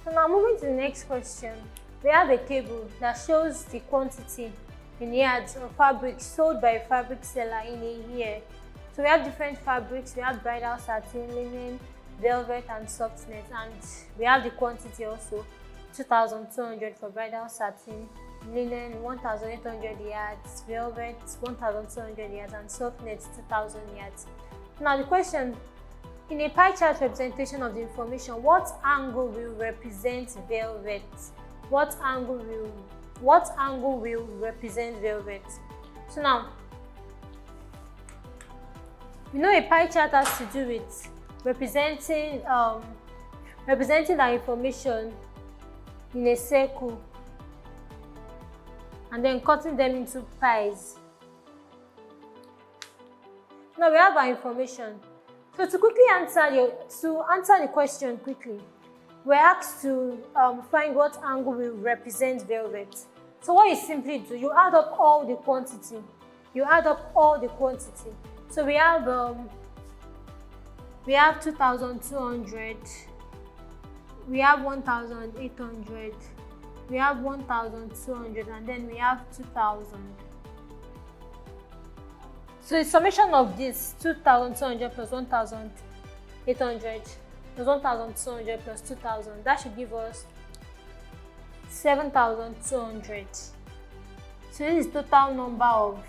So now moving to the next question, we have a table that shows the quantity in yards of fabrics sold by a fabric seller in a year. So we have different fabrics. We have bridal satin, linen, velvet, and soft net, and we have the quantity also: 2,200 for bridal satin, linen 1,800 yards, velvet 1,200 yards, and soft net 2,000 yards. Now the question: in a pie chart representation of the information, what angle will represent velvet? What angle will represent velvet? So now, we know a pie chart has to do with representing that information in a circle and then cutting them into pies. Now we have our information. So to quickly answer the question quickly, we're asked to find what angle will represent velvet. So what you simply do, you add up all the quantity. So we have 2,200, we have 1,800, we have 1,200, and then we have 2,000. So the summation of this 2,200 plus 1,800 plus 1,200 plus 2,000, that should give us 7,200. So this is total number of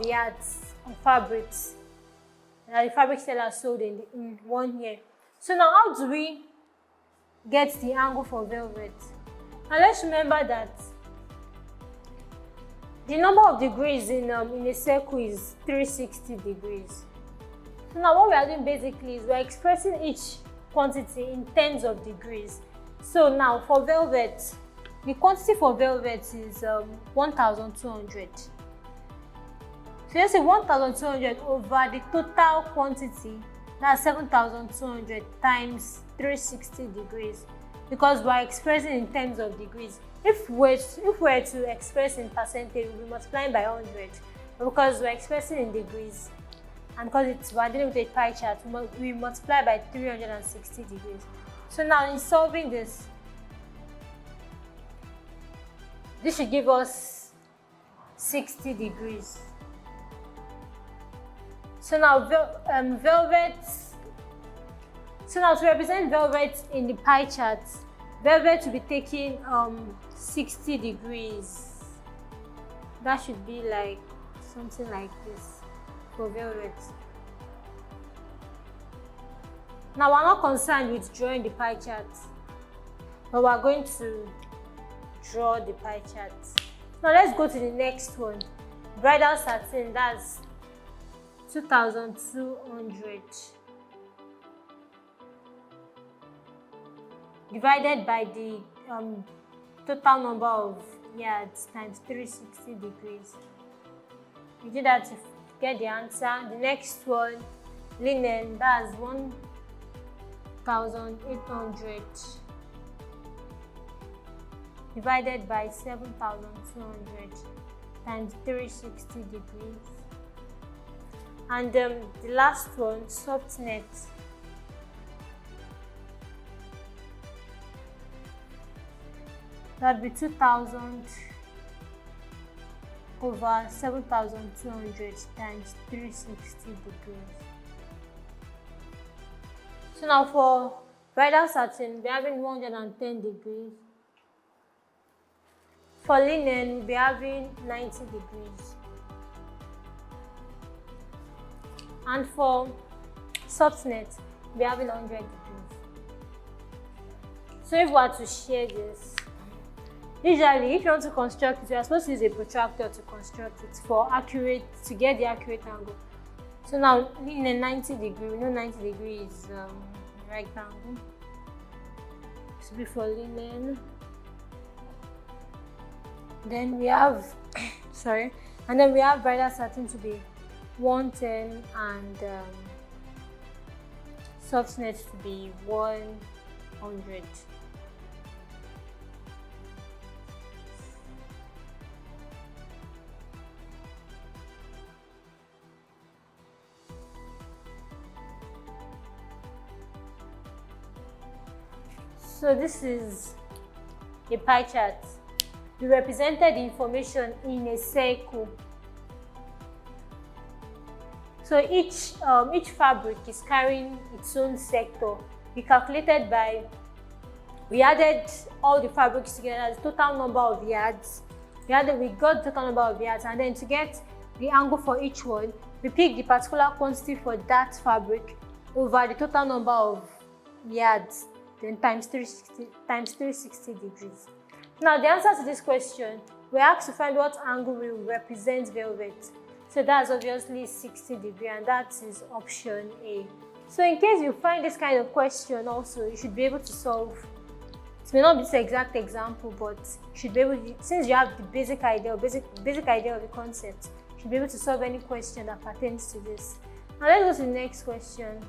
yards of fabrics that the fabric seller sold in 1 year. So now, how do we get the angle for velvet? Now let's remember that the number of degrees in a circle is 360 degrees. So now what we are doing basically is we are expressing each quantity in terms of degrees. So now for velvet, the quantity for velvet is 1,200. So let's say 1,200 over the total quantity, that's 7,200 times 360 degrees, because we are expressing in terms of degrees. If we were to express in percentage, we'll be multiplying by 100. But because we're expressing in degrees, and because we're dealing with a pie chart, we multiply by 360 degrees. So now in solving this should give us 60 degrees. So now to represent velvet in the pie chart, velvet will be taking 60 degrees. That should be like something like this for velvet. Now we're not concerned with drawing the pie chart, but we're going to draw the pie chart. Now let's go to the next one. Bridal satin, that's 2,200 divided by the total number of yards times 360 degrees. You do that to get the answer. The next one, linen, that's 1,800 divided by 7,200 times 360 degrees. And the last one, soft net, that would be 2,000 over 7,200 times 360 degrees. So now for bridal satin, we're having 110 degrees. For linen, we'll be having 90 degrees. And for soft net, we'll be having 100 degrees. So if we were to share this, usually if you want to construct it, you are supposed to use a protractor to construct it to get the accurate angle. So now in a 90 degree, we know 90 degrees is rectangle. This will be for linen. Then we have bridal satin to be 110 and soft net to be 100. So this is a pie chart. We represented the information in a circle. So each fabric is carrying its own sector. We calculated we added all the fabrics together, the total number of yards. We got the total number of yards, and then to get the angle for each one, we pick the particular quantity for that fabric over the total number of yards, then times 360 degrees. Now the answer to this question, we're asked to find what angle will represent velvet. So that's obviously 60 degrees, and that is option A. So in case you find this kind of question also, you should be able to solve. It may not be this exact example, but you should be able to, since you have the basic idea of the concept, you should be able to solve any question that pertains to this. Now let's go to the next question.